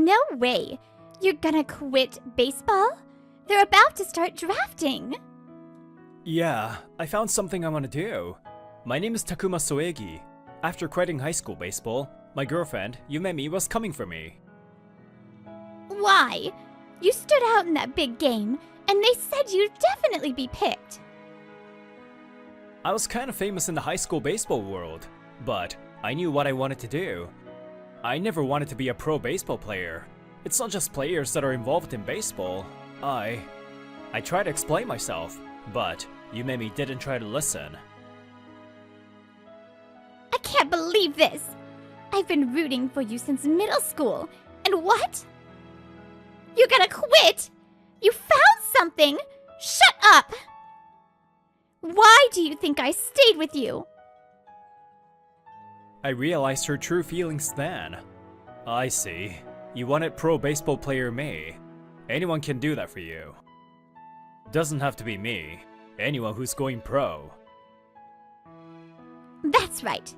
No way! You're gonna quit baseball? They're about to start drafting! Yeah, I found something I want to do. My name is Takuma Soegi. After quitting high school baseball, my girlfriend, Yumemi, was coming for me. Why? You stood out in that big game, and they said you'd definitely be picked. I was kind of famous in the high school baseball world, but I knew what I wanted to do. I never wanted to be a pro baseball player. It's not just players that are involved in baseball. I tried to explain myself, but Yumemi didn't try to listen. I can't believe this! I've been rooting for you since middle school, and what? You're gonna quit? You found something? Shut up! Why do you think I stayed with you? I realized her true feelings then. I see. You wanted pro baseball player me. Anyone can do that for you. Doesn't have to be me. Anyone who's going pro. That's right.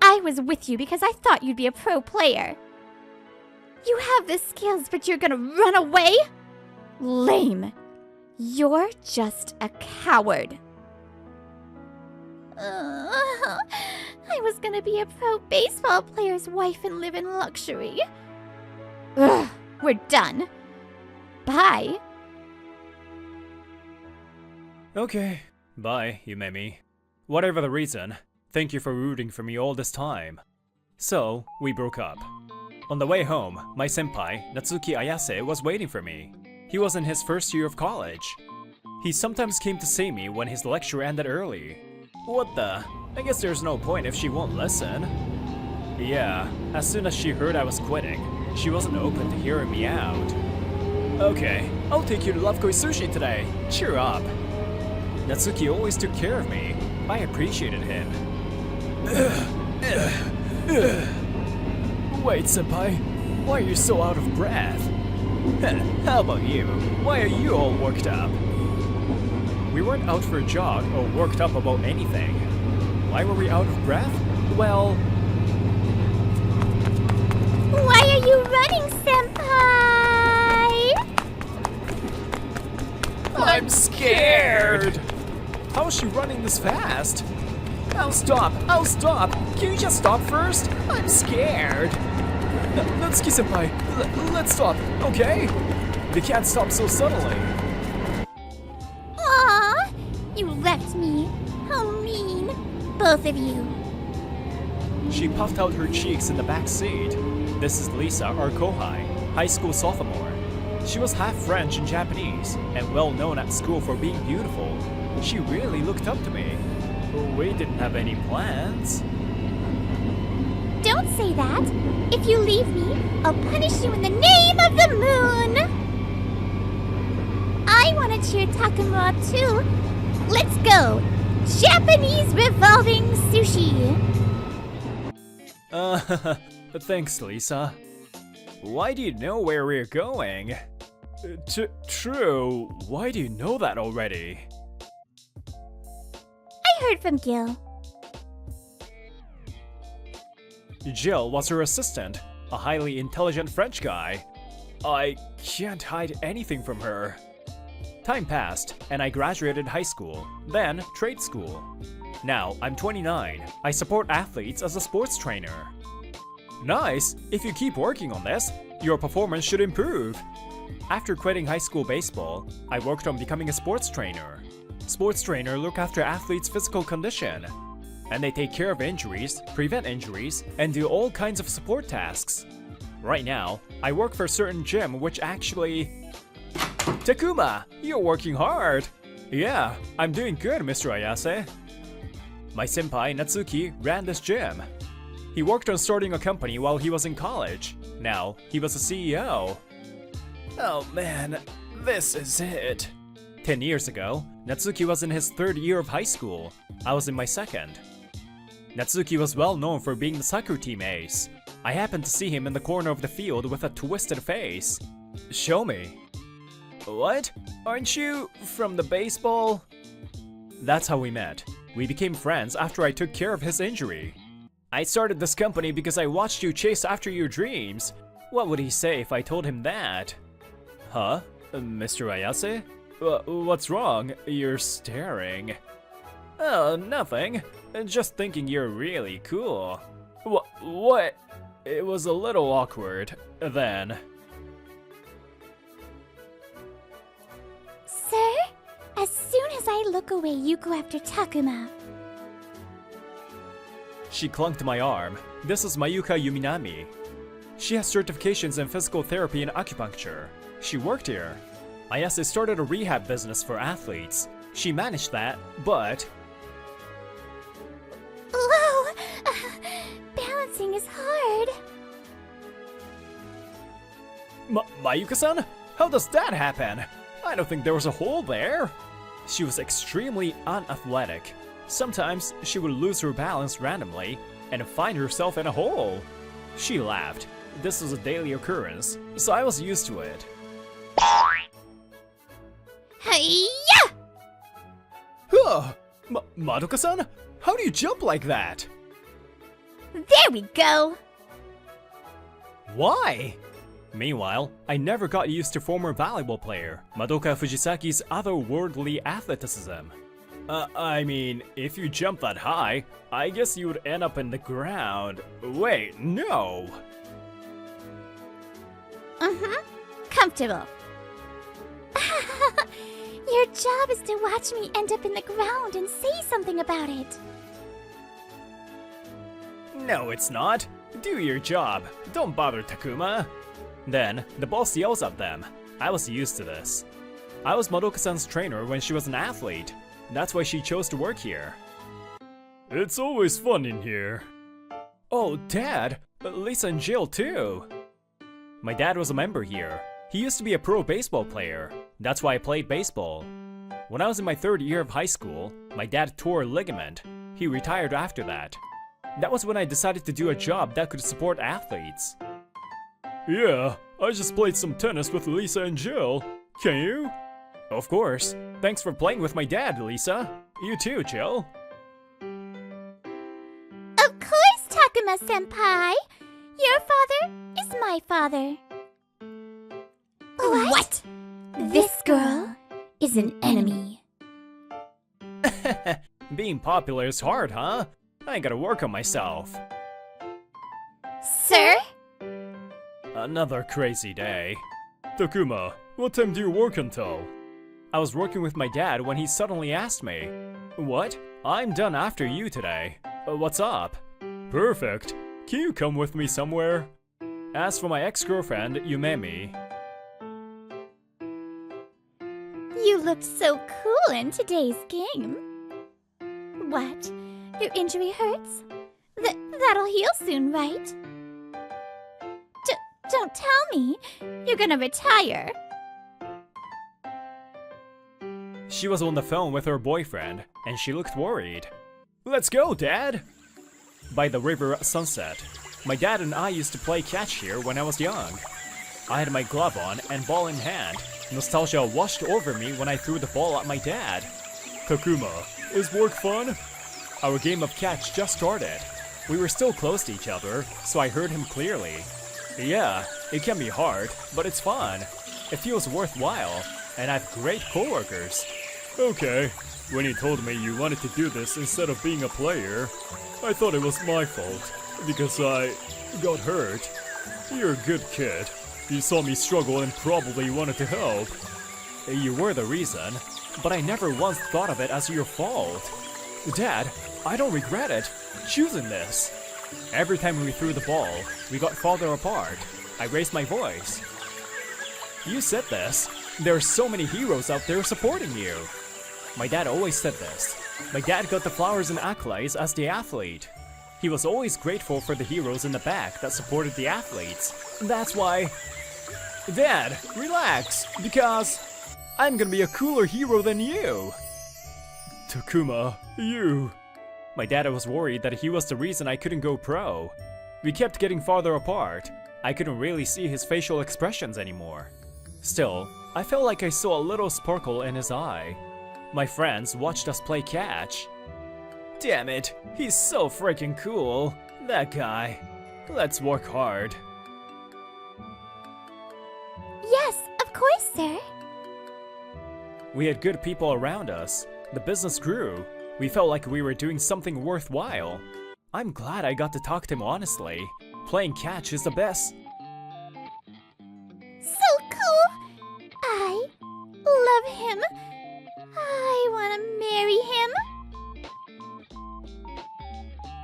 I was with you because I thought you'd be a pro player. You have the skills, but you're gonna run away? Lame. You're just a coward. I was gonna be a pro baseball player's wife and live in luxury. Ugh, we're done. Bye. Okay, bye, Yumemi. Whatever the reason, thank you for rooting for me all this time. So, we broke up. On the way home, my senpai, Natsuki Ayase, was waiting for me. He was in his first year of college. He sometimes came to see me when his lecture ended early. What the? I guess there's no point if she won't listen. Yeah, as soon as she heard I was quitting, she wasn't open to hearing me out. Okay, I'll take you to Love Koi Sushi today. Cheer up. Natsuki always took care of me. I appreciated him. Wait, senpai. Why are you so out of breath? How about you? Why are you all worked up? We weren't out for a jog or worked up about anything. Why were we out of breath? Well... Why are you running, senpai? I'm scared! How is she running this fast? I'll stop! I'll stop! Can you just stop first? I'm scared! Natsuki-senpai, let's stop, okay? They can't stop so suddenly. Aw, you left me. How mean. Both of you. She puffed out her cheeks in the back seat. This is Lisa, our kohai, high school sophomore. She was half French and Japanese, and well known at school for being beautiful. She really looked up to me. We didn't have any plans. Don't say that. If you leave me, I'll punish you in the name of the moon. I want to cheer Takuma too. Let's go. Japanese revolving sushi. Thanks, Lisa. Why do you know where we're going? True. Why do you know that already? I heard from Gil. Jill was her assistant, a highly intelligent French guy. I can't hide anything from her. Time passed, and I graduated high school, then trade school. Now, I'm 29. I support athletes as a sports trainer. Nice! If you keep working on this, your performance should improve. After quitting high school baseball, I worked on becoming a sports trainer. Sports trainers look after athletes' physical condition, and they take care of injuries, prevent injuries, and do all kinds of support tasks. Right now, I work for a certain gym which actually... Takuma, you're working hard! Yeah, I'm doing good, Mr. Ayase. My senpai, Natsuki, ran this gym. He worked on starting a company while he was in college. Now, he was a CEO. Oh man, this is it. 10 years ago, Natsuki was in his 3rd year of high school. I was in my 2nd. Natsuki was well known for being the soccer team ace. I happened to see him in the corner of the field with a twisted face. Show me. What? Aren't you from the baseball? That's how we met. We became friends after I took care of his injury. I started this company because I watched you chase after your dreams. What would he say if I told him that? Huh? Mr. Ayase? What's wrong? You're staring. Oh, nothing. Just thinking you're really cool. What? It was a little awkward, then. Sir, as soon as I look away, you go after Takuma. She clung to my arm. This is Mayuka Yuminami. She has certifications in physical therapy and acupuncture. She worked here. Ayase started a rehab business for athletes. She managed that, but... Whoa! Balancing is hard. Mayuka-san? How does that happen? I don't think there was a hole there. She was extremely unathletic. Sometimes she would lose her balance randomly and find herself in a hole. She laughed. This was a daily occurrence, so I was used to it. Hiya! Huh! Madoka-san? How do you jump like that? There we go! Why? Meanwhile, I never got used to former volleyball player Madoka Fujisaki's otherworldly athleticism. I mean, if you jump that high, I guess you would end up in the ground. Wait, no! Comfortable. Your job is to watch me end up in the ground and say something about it. No, it's not. Do your job. Don't bother Takuma. Then, the boss yells at them. I was used to this. I was Madoka-san's trainer when she was an athlete. That's why she chose to work here. It's always fun in here. Oh, Dad! Lisa and Jill too! My dad was a member here. He used to be a pro baseball player. That's why I played baseball. When I was in my 3rd year of high school, my dad tore a ligament. He retired after that. That was when I decided to do a job that could support athletes. Yeah, I just played some tennis with Lisa and Jill. Can you? Of course. Thanks for playing with my dad, Lisa. You too, Jill. Of course, Takuma-senpai! Your father is my father. What? This girl is an enemy. Being popular is hard, huh? I gotta work on myself. Sir? Another crazy day. Takuma, what time do you work until? I was working with my dad when he suddenly asked me, What? I'm done after you today. What's up? Perfect. Can you come with me somewhere? As for my ex-girlfriend, Yumemi. You looked so cool in today's game. What? Your injury hurts? That'll heal soon, right? Don't tell me. You're gonna retire. She was on the phone with her boyfriend, and she looked worried. Let's go, Dad! By the river at sunset. My dad and I used to play catch here when I was young. I had my glove on and ball in hand. Nostalgia washed over me when I threw the ball at my dad. Takuma, is work fun? Our game of catch just started. We were still close to each other, so I heard him clearly. Yeah, it can be hard, but it's fun. It feels worthwhile, and I have great coworkers. Okay, when you told me you wanted to do this instead of being a player, I thought it was my fault, because I got hurt. You're a good kid. You saw me struggle and probably wanted to help. You were the reason, but I never once thought of it as your fault. Dad, I don't regret it, choosing this. Every time we threw the ball, we got farther apart. I raised my voice. You said this. There are so many heroes out there supporting you. My dad always said this. My dad got the flowers and accolades as the athlete. He was always grateful for the heroes in the back that supported the athletes. That's why... Dad, relax, because I'm gonna be a cooler hero than you. Takuma, you... My dad was worried that he was the reason I couldn't go pro. We kept getting farther apart. I couldn't really see his facial expressions anymore. Still, I felt like I saw a little sparkle in his eye. My friends watched us play catch. Damn it, he's so freaking cool. That guy. Let's work hard. Yes, of course, sir. We had good people around us. The business grew. We felt like we were doing something worthwhile. I'm glad I got to talk to him honestly. Playing catch is the best. So cool! I love him. I want to marry him.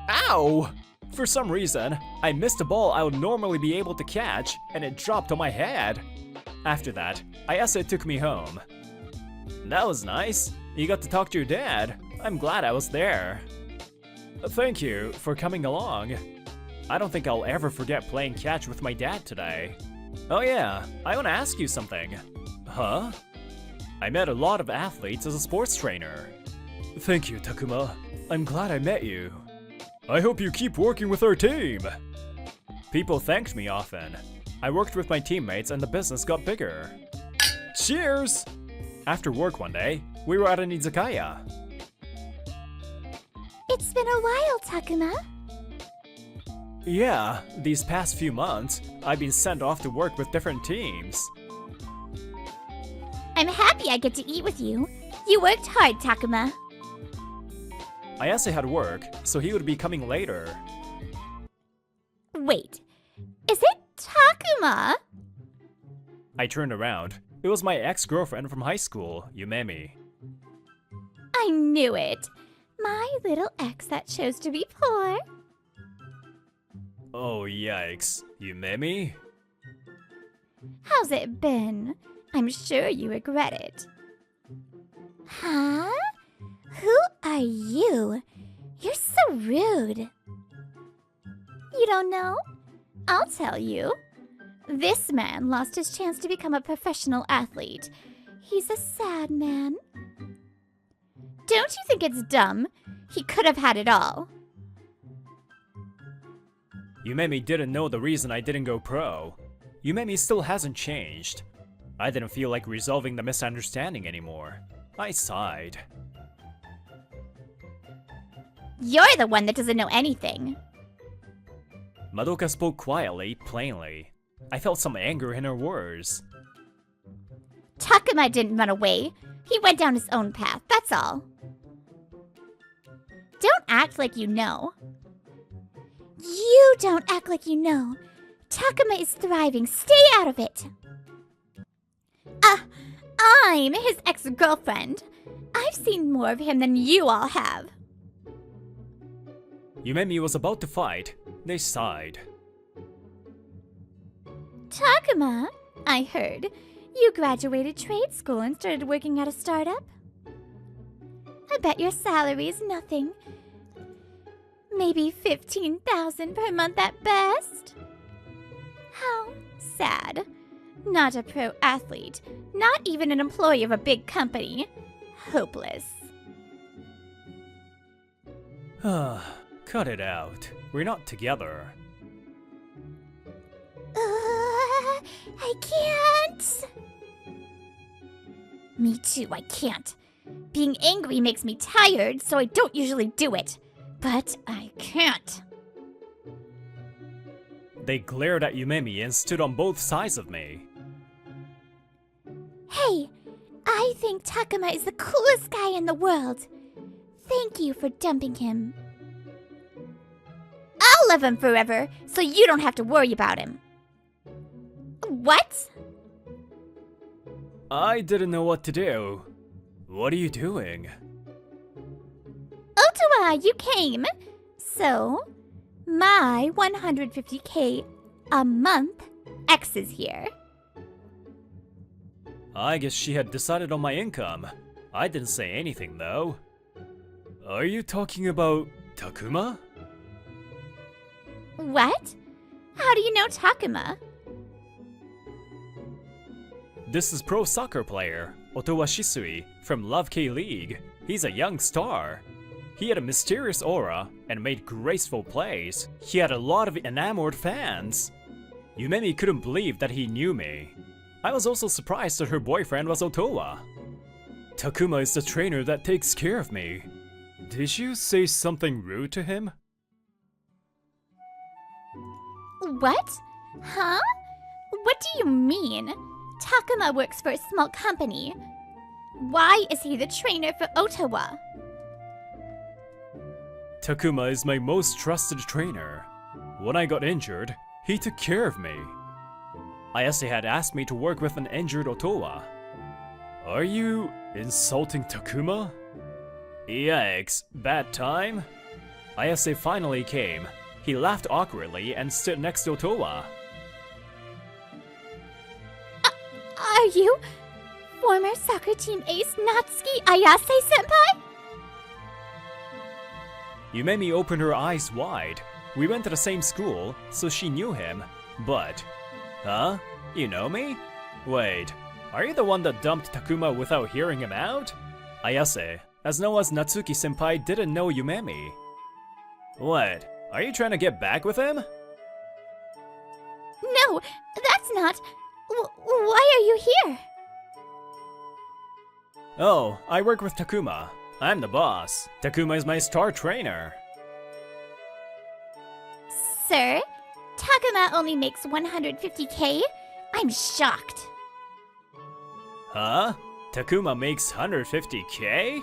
Ow! For some reason, I missed a ball I would normally be able to catch, and it dropped on my head. After that, Ayase took me home. That was nice. You got to talk to your dad. I'm glad I was there. Thank you for coming along. I don't think I'll ever forget playing catch with my dad today. Oh yeah, I want to ask you something. Huh? I met a lot of athletes as a sports trainer. Thank you, Takuma. I'm glad I met you. I hope you keep working with our team. People thanked me often. I worked with my teammates and the business got bigger. Cheers! After work one day, we were at an izakaya. It's been a while, Takuma. Yeah, these past few months, I've been sent off to work with different teams. I'm happy I get to eat with you. You worked hard, Takuma. Ayase had work, so he would be coming later. Wait, is it Takuma? I turned around. It was my ex-girlfriend from high school, Yumemi. I knew it. My little ex that chose to be poor. Oh yikes, Yumemi? How's it been? I'm sure you regret it. Huh? Who are you? You're so rude. You don't know? I'll tell you. This man lost his chance to become a professional athlete. He's a sad man. Don't you think it's dumb? He could have had it all. Yumemi didn't know the reason I didn't go pro. Yumemi still hasn't changed. I didn't feel like resolving the misunderstanding anymore. I sighed. You're the one that doesn't know anything. Madoka spoke quietly, plainly. I felt some anger in her words. Takuma didn't run away. He went down his own path, that's all. Don't act like you know. You don't act like you know. Takuma is thriving. Stay out of it. I'm his ex-girlfriend. I've seen more of him than you all have. Yumemi was about to fight. They sighed. Takuma, I heard. You graduated trade school and started working at a startup? I bet your salary is nothing. Maybe 15,000 per month at best? How sad. Not a pro athlete. Not even an employee of a big company. Hopeless. Cut it out. We're not together. I can't. Me too, I can't. Being angry makes me tired, so I don't usually do it. But I can't. They glared at Yumemi and stood on both sides of me. Hey, I think Takuma is the coolest guy in the world. Thank you for dumping him. I'll love him forever, so you don't have to worry about him. What? I didn't know what to do. What are you doing? Ottawa, you came. So, my 150K a month ex is here. I guess she had decided on my income. I didn't say anything though. Are you talking about Takuma? What? How do you know Takuma? This is pro soccer player, Otowa Shisui, from Love K League. He's a young star. He had a mysterious aura and made graceful plays. He had a lot of enamored fans. Yumemi couldn't believe that he knew me. I was also surprised that her boyfriend was Otowa. Takuma is the trainer that takes care of me. Did you say something rude to him? What? Huh? What do you mean? Takuma works for a small company. Why is he the trainer for Ottawa? Takuma is my most trusted trainer. When I got injured, he took care of me. Ayase had asked me to work with an injured Ottawa. Are you insulting Takuma? Yikes, bad time? Ayase finally came. He laughed awkwardly and stood next to Ottawa. Are you former soccer team ace Natsuki Ayase-senpai? Yumemi opened her eyes wide. We went to the same school, so she knew him. But, huh? You know me? Wait, are you the one that dumped Takuma without hearing him out? Ayase, as no as Natsuki-senpai didn't know Yumemi. What? Are you trying to get back with him? No, that's not. Why are you here? Oh, I work with Takuma. I'm the boss. Takuma is my star trainer. Sir, Takuma only makes 150K? I'm shocked. Huh? Takuma makes 150K?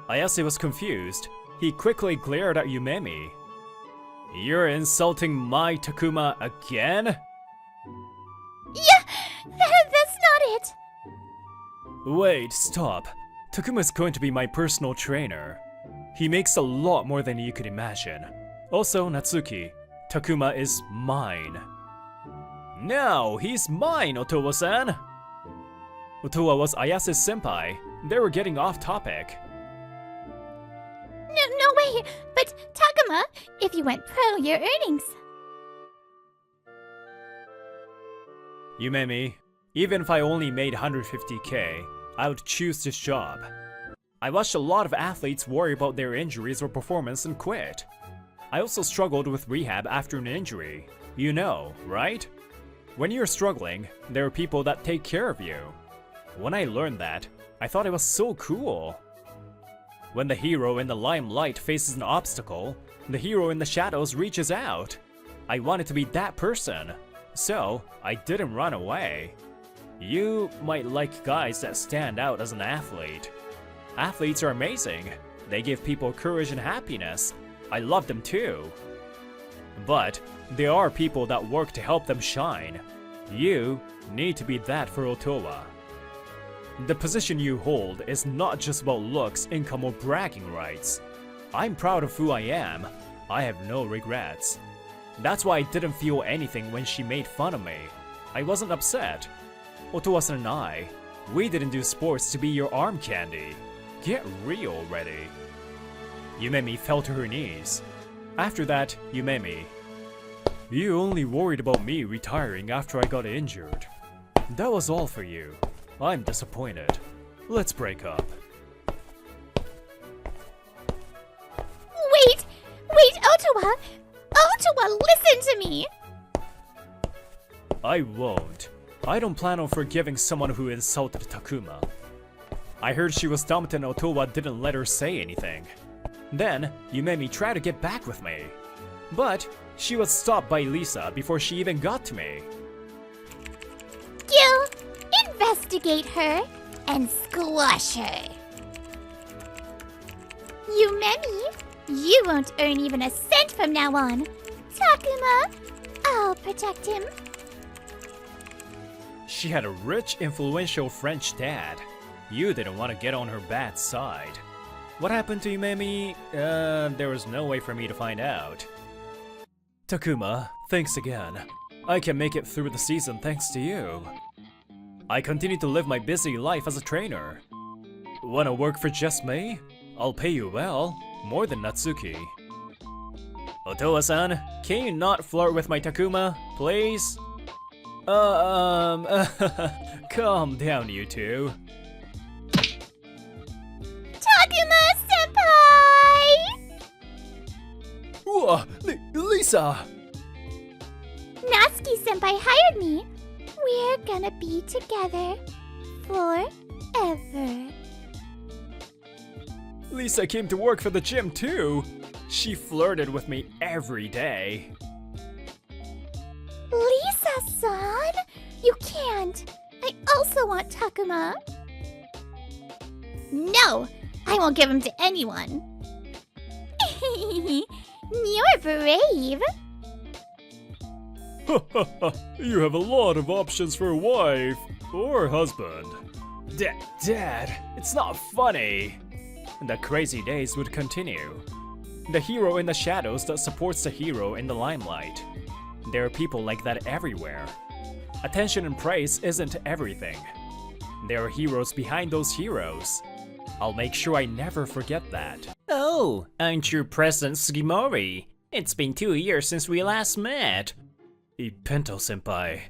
Ayase was confused. He quickly glared at Yumemi. You're insulting my Takuma again? Yeah, that's not it. Wait, stop. Takuma's going to be my personal trainer. He makes a lot more than you could imagine. Also, Natsuki, Takuma is mine. No, he's mine, Otowa-san! Otowa was Ayase's senpai. They were getting off topic. No way, but Takuma, if you went pro, your earnings. Yumemi, even if I only made 150K, I would choose this job. I watched a lot of athletes worry about their injuries or performance and quit. I also struggled with rehab after an injury. You know, right? When you're struggling, there are people that take care of you. When I learned that, I thought it was so cool. When the hero in the limelight faces an obstacle, the hero in the shadows reaches out. I wanted to be that person, so I didn't run away. You might like guys that stand out as an athlete. Athletes are amazing. They give people courage and happiness. I love them too. But there are people that work to help them shine. You need to be that for Ottawa. The position you hold is not just about looks, income, or bragging rights. I'm proud of who I am. I have no regrets. That's why I didn't feel anything when she made fun of me. I wasn't upset. Otowa-san and I, we didn't do sports to be your arm candy. Get real already. Yumemi fell to her knees. After that, Yumemi. You only worried about me retiring after I got injured. That was all for you. I'm disappointed. Let's break up. Wait, Ottawa! Ottawa, listen to me! I won't. I don't plan on forgiving someone who insulted Takuma. I heard she was dumped and Ottawa didn't let her say anything. Then, Yumemi tried to get back with me. But, she was stopped by Lisa before she even got to me. Gil, investigate her and squash her. Yumemi, you won't earn even a cent from now on. Takuma, I'll protect him. She had a rich, influential French dad. You didn't want to get on her bad side. What happened to Yumemi? There was no way for me to find out. Takuma, thanks again. I can make it through the season thanks to you. I continue to live my busy life as a trainer. Wanna work for just me? I'll pay you well, more than Natsuki. Otowa-san, can you not flirt with my Takuma, please? Calm down, you two. Takuma-senpai! Lisa! Natsuki-senpai hired me. We're gonna be together forever. Lisa came to work for the gym too. She flirted with me every day. Lisa-san? You can't. also want Takuma. No, I won't give him to anyone. You're brave. You have a lot of options for a wife or husband. Dad, it's not funny. The crazy days would continue. The hero in the shadows that supports the hero in the limelight. There are people like that everywhere. Attention and praise isn't everything. There are heroes behind those heroes. I'll make sure I never forget that. Oh, aren't you President Sugimori? It's been 2 years since we last met. Pinto-senpai.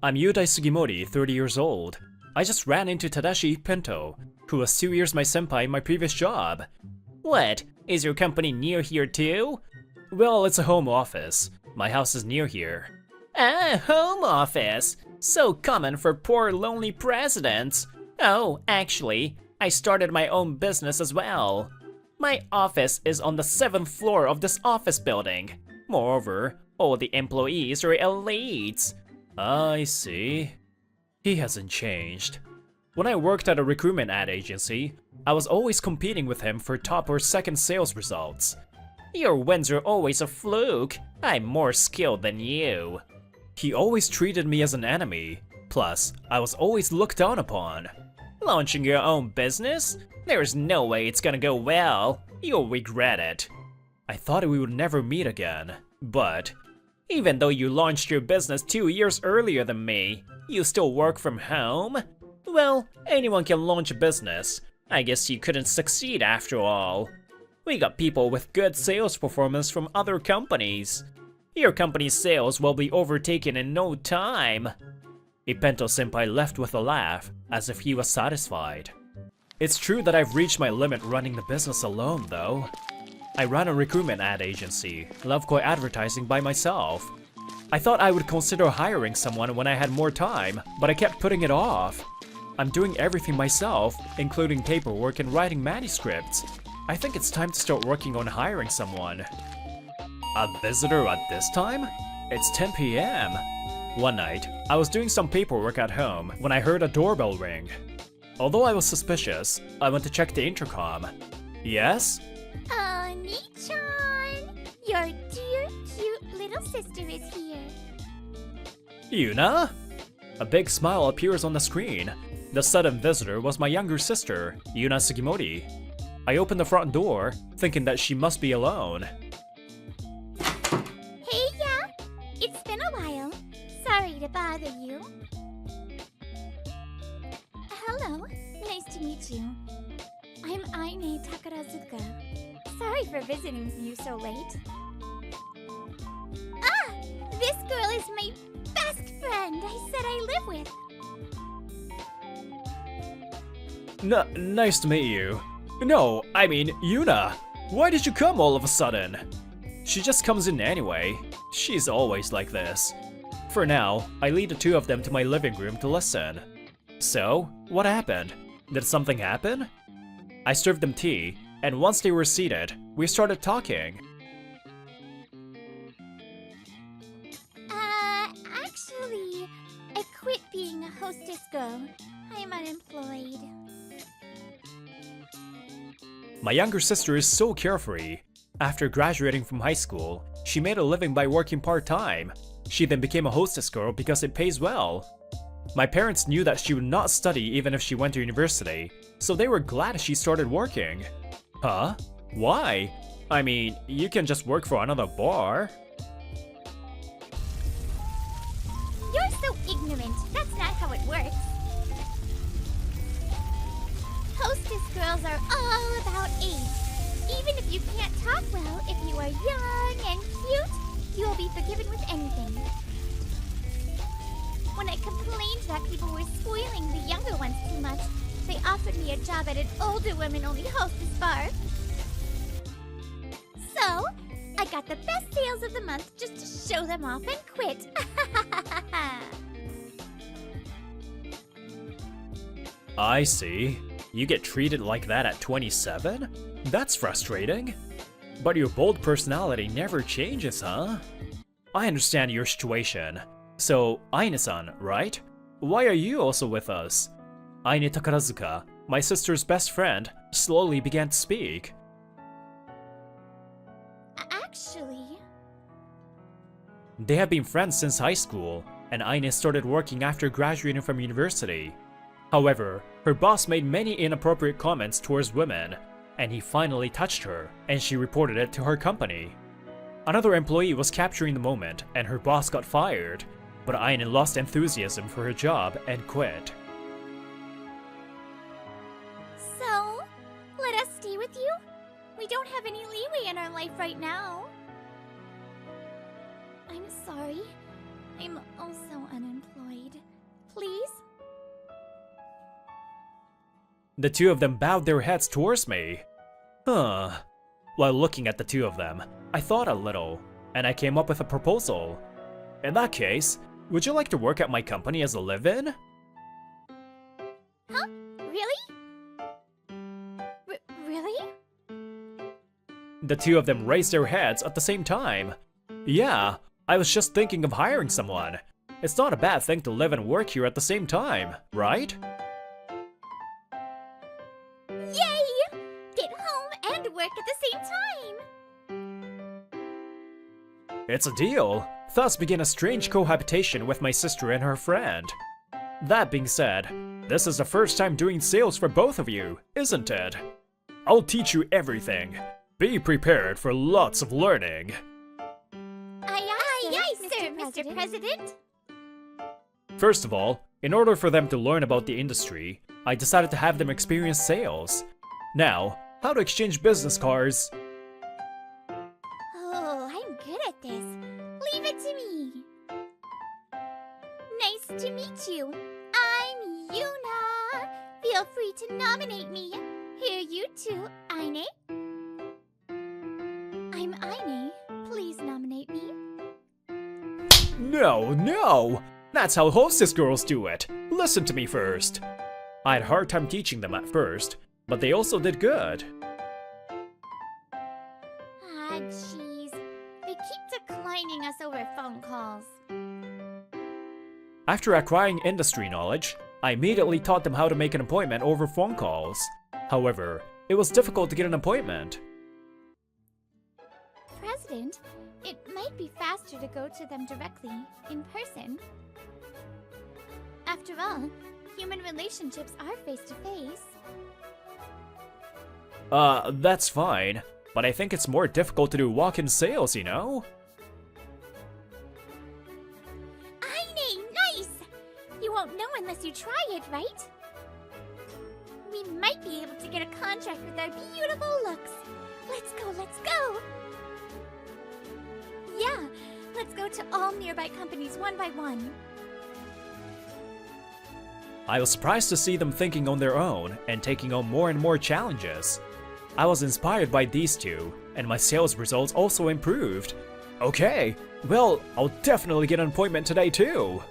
I'm Yudai Sugimori, 30 years old. I just ran into Tadashi Pinto, who was 2 years my senpai in my previous job. What? Is your company near here too? Well, it's a home office. My house is near here. Ah, home office. So common for poor lonely presidents. Oh, actually, I started my own business as well. My office is on the 7th floor of this office building. Moreover, all the employees are elites. I see. He hasn't changed. When I worked at a recruitment ad agency, I was always competing with him for top or second sales results. Your wins are always a fluke. I'm more skilled than you. He always treated me as an enemy. Plus, I was always looked down upon. Launching your own business? There's no way it's gonna go well. You'll regret it. I thought we would never meet again, but even though you launched your business 2 years earlier than me, you still work from home? Well, anyone can launch a business. I guess you couldn't succeed after all. We got people with good sales performance from other companies. Your company's sales will be overtaken in no time. Ipento-senpai left with a laugh, as if he was satisfied. It's true that I've reached my limit running the business alone, though. I ran a recruitment ad agency, Lovekoi Advertising, by myself. I thought I would consider hiring someone when I had more time, but I kept putting it off. I'm doing everything myself, including paperwork and writing manuscripts. I think it's time to start working on hiring someone. A visitor at this time? It's 10 p.m. One night, I was doing some paperwork at home when I heard a doorbell ring. Although I was suspicious, I went to check the intercom. Yes? Nii-chan! Your dear, cute little sister is here. Yuna? A big smile appears on the screen. The sudden visitor was my younger sister, Yuna Sugimori. I opened the front door, thinking that she must be alone. Hey, yeah! It's been a while. Sorry to bother you. Hello, nice to meet you. I'm Aine Takarazuka. Sorry for visiting you so late. Ah! This girl is my best friend I said I live with. Nice to meet you. No, I mean, Yuna. Why did you come all of a sudden? She just comes in anyway. She's always like this. For now, I lead the two of them to my living room to listen. So, what happened? Did something happen? I served them tea, and once they were seated, we started talking. Actually, I quit being a hostess girl. I'm unemployed. My younger sister is so carefree. After graduating from high school, she made a living by working part-time. She then became a hostess girl because it pays well. My parents knew that she would not study even if she went to university, so they were glad she started working. Huh? Why? I mean, you can just work for another bar. You're so ignorant. That's not how it works. Hostess girls are all about age. Even if you can't talk well, if you are young and cute, you will be forgiven with anything. When I complained that people were spoiling the younger ones too much, they offered me a job at an older women-only hostess bar. So, I got the best sales of the month just to show them off and quit. I see. You get treated like that at 27? That's frustrating. But your bold personality never changes, huh? I understand your situation. So, Aine-san, right? why are you also with us? Aine Takarazuka, my sister's best friend, slowly began to speak. Actually... They have been friends since high school, and Aine started working after graduating from university. However, her boss made many inappropriate comments towards women, and he finally touched her, and she reported it to her company. Another employee was capturing the moment, and her boss got fired, but Aine lost enthusiasm for her job and quit. So, let us stay with you? We don't have any leeway in our life right now. I'm sorry. I'm also unemployed. Please? The two of them bowed their heads towards me. Huh. While looking at the two of them, I thought a little, and I came up with a proposal. In that case, would you like to work at my company as a live-in? Huh? Really? Really? The two of them raised their heads at the same time. Yeah, I was just thinking of hiring someone. It's not a bad thing to live and work here at the same time, right? Yay! Get home and work at the same time! It's a deal. Thus began a strange cohabitation with my sister and her friend. That being said, this is the first time doing sales for both of you, isn't it? I'll teach you everything. Be prepared for lots of learning. Aye, sir, Mr. President. First of all, in order for them to learn about the industry, I decided to have them experience sales. Now, how to exchange business cards. Oh, I'm good at this. Leave it to me. Nice to meet you. I'm Yuna. Feel free to nominate me. Here you too, Aine. I'm Aine. Please nominate me. No! That's how hostess girls do it. Listen to me first. I had a hard time teaching them at first, but they also did good. Ah, jeez. They keep declining us over phone calls. After acquiring industry knowledge, I immediately taught them how to make an appointment over phone calls. However, it was difficult to get an appointment. President, it might be faster to go to them directly, in person. After all, human relationships are face-to-face. That's fine, but I think it's more difficult to do walk-in sales, you know? Aine, nice! You won't know unless you try it, right? We might be able to get a contract with our beautiful looks. Let's go! Yeah, let's go to all nearby companies one by one. I was surprised to see them thinking on their own and taking on more and more challenges. I was inspired by these two, and my sales results also improved. Okay, well, I'll definitely get an appointment today too.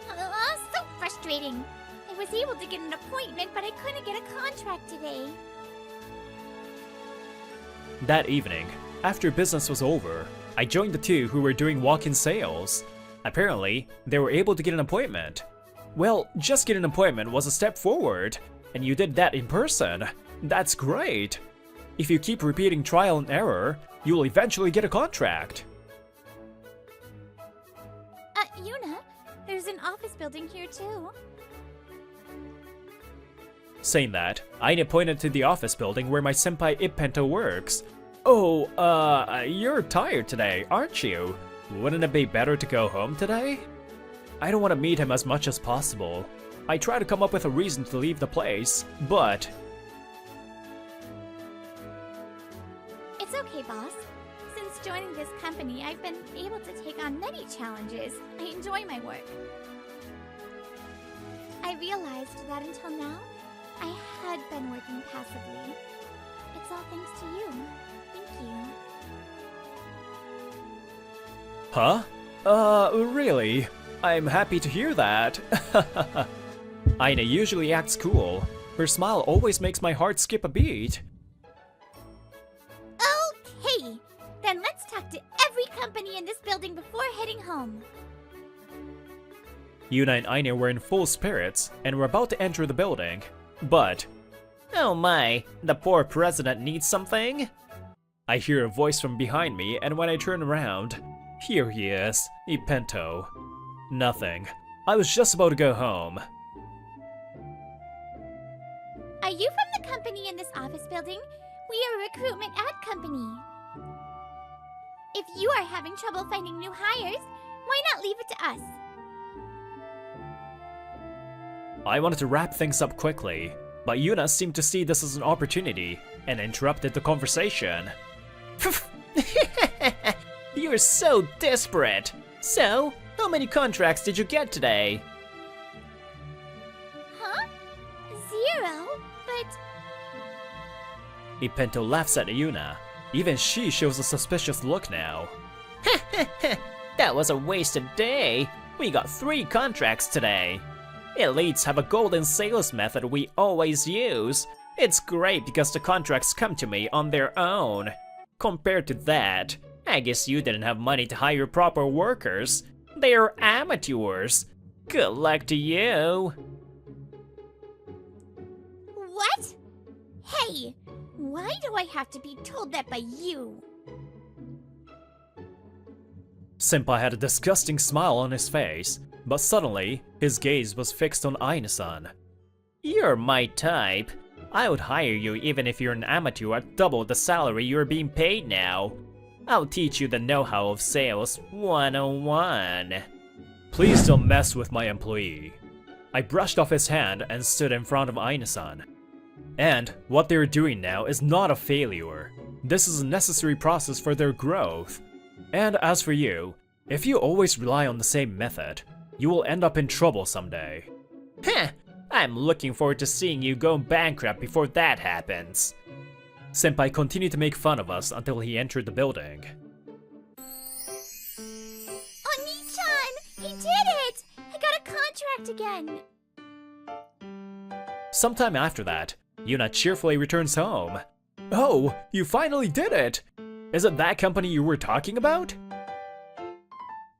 So frustrating. I was able to get an appointment, but I couldn't get a contract today. That evening, after business was over, I joined the two who were doing walk-in sales. Apparently, they were able to get an appointment. Well, just get an appointment was a step forward, and you did that in person. That's great. If you keep repeating trial and error, you'll eventually get a contract. Yuna, there's an office building here too. Saying that, Aine pointed to the office building where my senpai Ippento works. Oh, you're tired today, aren't you? Wouldn't it be better to go home today? I don't want to meet him as much as possible. I try to come up with a reason to leave the place, but... It's okay, boss. Since joining this company, I've been able to take on many challenges. I enjoy my work. I realized that until now, I had been working passively. It's all thanks to you. Thank you. Huh? Really? I'm happy to hear that. Aine usually acts cool. Her smile always makes my heart skip a beat. Okay, then let's talk to every company in this building before heading home. Yuna and Aine were in full spirits and were about to enter the building, but Oh my, the poor president needs something? I hear a voice from behind me, and when I turn around, here he is, Ipento. Nothing. I was just about to go home. Are you from the company in this office building? We are a recruitment ad company. If you are having trouble finding new hires, why not leave it to us? I wanted to wrap things up quickly, but Yuna seemed to see this as an opportunity and interrupted the conversation. You're so desperate. So, how many contracts did you get today? Huh? 0? But Ipento laughs at Yuna. Even she shows a suspicious look now. That was a wasted day. We got 3 contracts today. Elites have a golden sales method we always use. It's great because the contracts come to me on their own. Compared to that, I guess you didn't have money to hire proper workers. They are amateurs. Good luck to you. what? Hey, why do I have to be told that by you? Senpai had a disgusting smile on his face, but suddenly, his gaze was fixed on Aine-san. You're my type. I would hire you even if you're an amateur at double the salary you're being paid now. I'll teach you the know-how of sales 101. Please don't mess with my employee. I brushed off his hand and stood in front of Aine-san. And what they're doing now is not a failure. This is a necessary process for their growth. And as for you, if you always rely on the same method, you will end up in trouble someday. Heh, I'm looking forward to seeing you go bankrupt before that happens. Senpai continued to make fun of us until he entered the building. Oni-chan! He did it! I got a contract again! Sometime after that, Yuna cheerfully returns home. Oh, you finally did it! Is it that company you were talking about?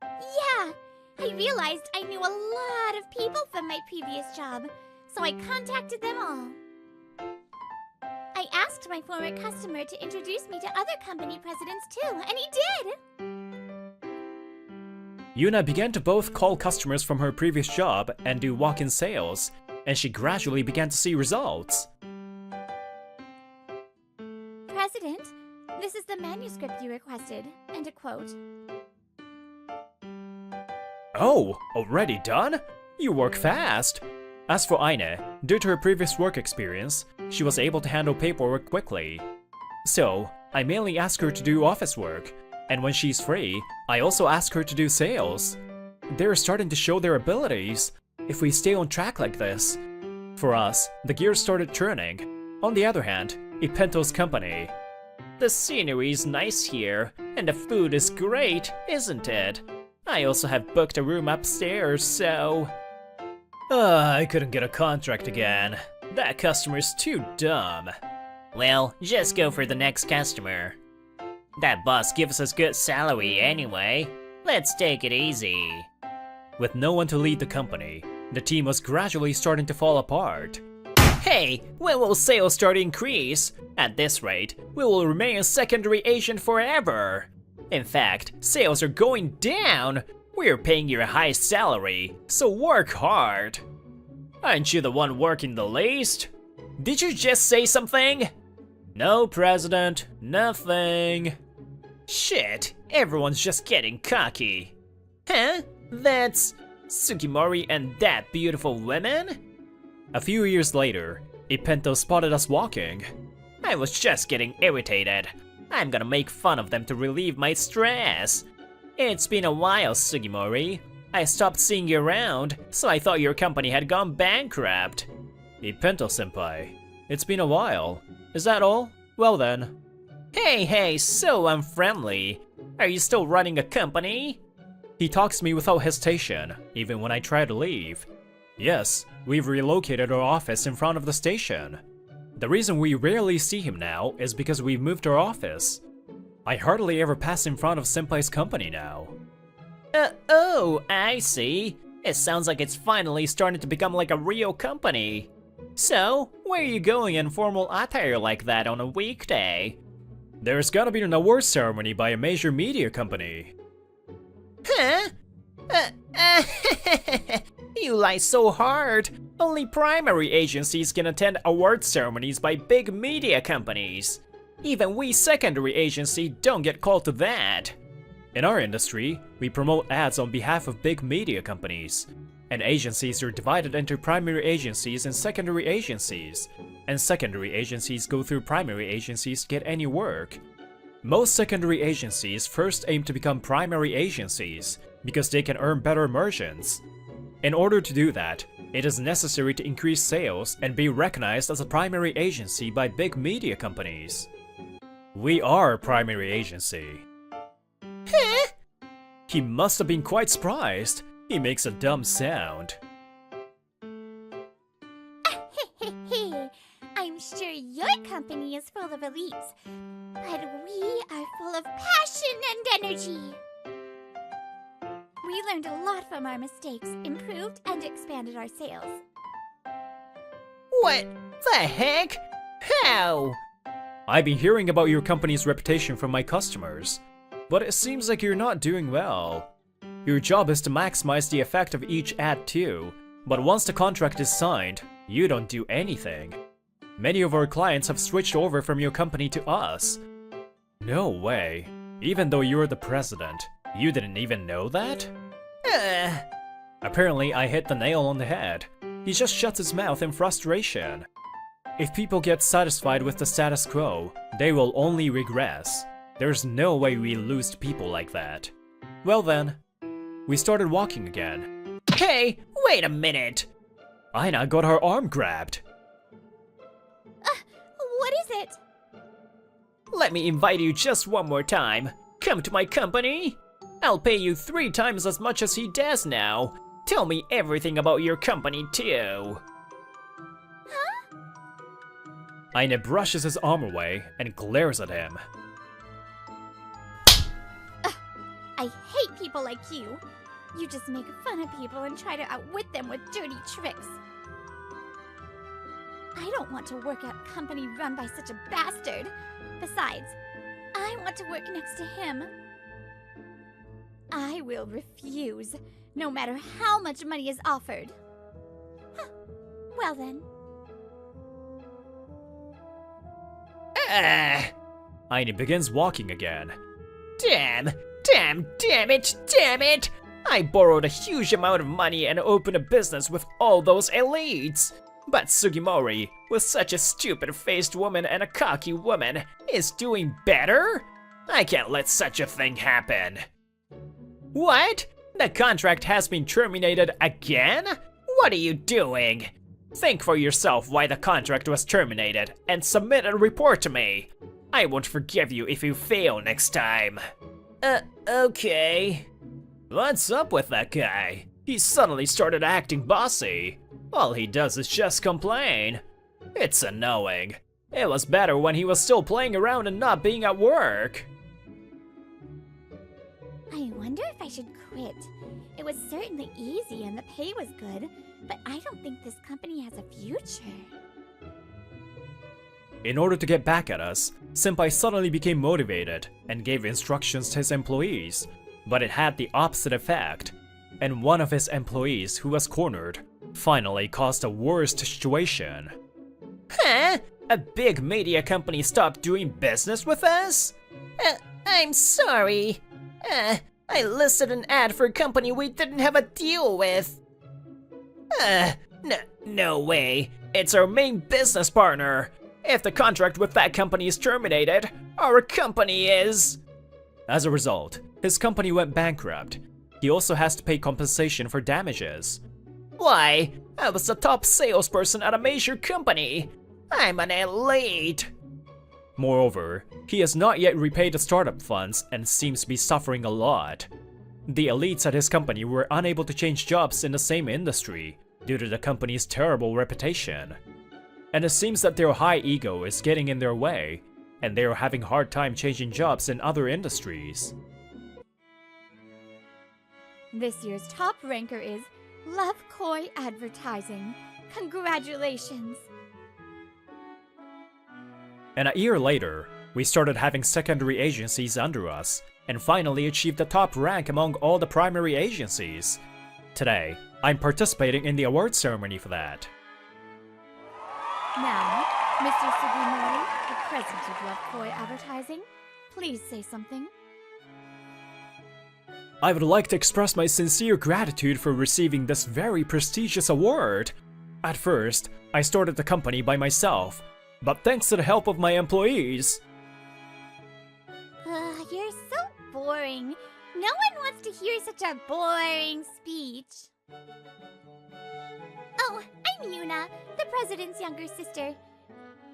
Yeah! I realized I knew a lot of people from my previous job, so I contacted them all. I asked my former customer to introduce me to other company presidents too, and he did! Yuna began to both call customers from her previous job and do walk-in sales, and she gradually began to see results. President, this is the manuscript you requested, and a quote. Oh, already done? You work fast! As for Aine, due to her previous work experience, she was able to handle paperwork quickly. So, I mainly ask her to do office work, and when she's free, I also ask her to do sales. They're starting to show their abilities, if we stay on track like this. For us, the gears started turning. On the other hand, Ipento's company. The scenery's nice here, and the food is great, isn't it? I also have booked a room upstairs, so... I couldn't get a contract again. That customer's too dumb. Well, just go for the next customer. That boss gives us good salary anyway. Let's take it easy. With no one to lead the company, the team was gradually starting to fall apart. Hey, when will sales start to increase? At this rate, we will remain a secondary agent forever. In fact, sales are going down. We're paying you a high salary, so work hard. Aren't you the one working the least? Did you just say something? No, President, nothing. Shit, everyone's just getting cocky. Huh? That's Sugimori and that beautiful woman? A few years later, Ipento spotted us walking. I was just getting irritated. I'm gonna make fun of them to relieve my stress. It's been a while, Sugimori. I stopped seeing you around, so I thought your company had gone bankrupt. Ipento-senpai, it's been a while. Is that all? Well then. Hey, so unfriendly. Are you still running a company? He talks to me without hesitation, even when I try to leave. Yes, we've relocated our office in front of the station. The reason we rarely see him now is because we've moved our office. I hardly ever pass in front of Senpai's company now. Oh, I see. It sounds like it's finally starting to become like a real company. So, where are you going in formal attire like that on a weekday? There's gonna be an award ceremony by a major media company. Huh? You lie so hard. Only primary agencies can attend award ceremonies by big media companies. Even we secondary agency don't get called to that. In our industry, we promote ads on behalf of big media companies. And agencies are divided into primary agencies and secondary agencies. And secondary agencies go through primary agencies to get any work. Most secondary agencies first aim to become primary agencies because they can earn better margins. In order to do that, it is necessary to increase sales and be recognized as a primary agency by big media companies. We are a primary agency. Huh? He must have been quite surprised. He makes a dumb sound. I'm sure your company is full of elites, but we are full of passion and energy. We learned a lot from our mistakes, improved and expanded our sales. What the heck? How? I've been hearing about your company's reputation from my customers, but it seems like you're not doing well. Your job is to maximize the effect of each ad too, but once the contract is signed, you don't do anything. Many of our clients have switched over from your company to us. No way. Even though you're the president, you didn't even know that? Apparently I hit the nail on the head. He just shuts his mouth in frustration. If people get satisfied with the status quo, they will only regress. There's no way we lose to people like that. Well then, we started walking again. Hey, wait a minute! Aina got her arm grabbed. What is it? Let me invite you just one more time. Come to my company. I'll pay you 3 times as much as he does now. Tell me everything about your company too. Huh? Aina brushes his arm away and glares at him. I hate people like you. You just make fun of people and try to outwit them with dirty tricks. I don't want to work at a company run by such a bastard. Besides, I want to work next to him. I will refuse, no matter how much money is offered. Huh. Well then. Aina begins walking again. Damn it! I borrowed a huge amount of money and opened a business with all those elites. But Sugimori, with such a stupid-faced woman and a cocky woman, is doing better? I can't let such a thing happen. What? The contract has been terminated again? What are you doing? Think for yourself why the contract was terminated and submit a report to me. I won't forgive you if you fail next time. Okay. What's up with that guy? He suddenly started acting bossy. All he does is just complain. It's annoying. It was better when he was still playing around and not being at work. I wonder if I should quit. It was certainly easy and the pay was good, but I don't think this company has a future. In order to get back at us, Senpai suddenly became motivated and gave instructions to his employees, but it had the opposite effect, and one of his employees who was cornered finally caused a worse situation. Huh? A big media company stopped doing business with us? I'm sorry. I listed an ad for a company we didn't have a deal with. No way. It's our main business partner. If the contract with that company is terminated, our company is... As a result, his company went bankrupt. He also has to pay compensation for damages. Why? I was the top salesperson at a major company. I'm an elite. Moreover, he has not yet repaid the startup funds and seems to be suffering a lot. The elites at his company were unable to change jobs in the same industry due to the company's terrible reputation. And it seems that their high ego is getting in their way, and they are having a hard time changing jobs in other industries. This year's top ranker is Love Koi Advertising. Congratulations. And a year later, we started having secondary agencies under us, and finally achieved the top rank among all the primary agencies. Today, I'm participating in the award ceremony for that. Now, Mr. Sugimori, the president of Love Koi Advertising, please say something. I would like to express my sincere gratitude for receiving this very prestigious award. At first, I started the company by myself, but thanks to the help of my employees. You're so boring. No one wants to hear such a boring speech. Oh, I'm Yuna, the president's younger sister.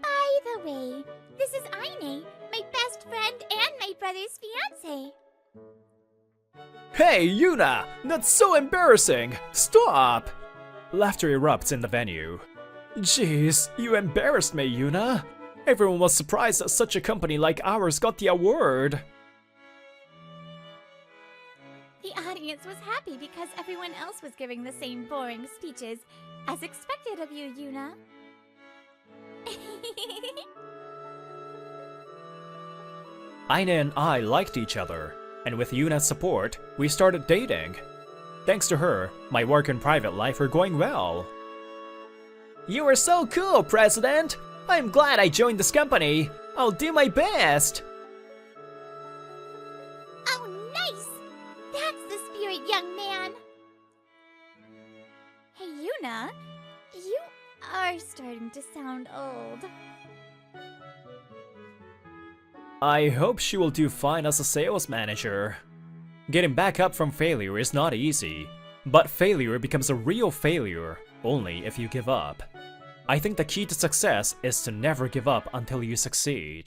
By the way, this is Aine, my best friend and my brother's fiancé. Hey, Yuna! That's so embarrassing! Stop! Laughter erupts in the venue. Jeez, you embarrassed me, Yuna. Everyone was surprised that such a company like ours got the award. The audience was happy because everyone else was giving the same boring speeches, as expected of you, Yuna. Aine and I liked each other, and with Yuna's support, we started dating. Thanks to her, my work and private life are going well. You are so cool, President! I'm glad I joined this company. I'll do my best. Oh, nice! That's the spirit, young man. Hey, Yuna, you are starting to sound old. I hope she will do fine as a sales manager. Getting back up from failure is not easy, but failure becomes a real failure only if you give up. I think the key to success is to never give up until you succeed.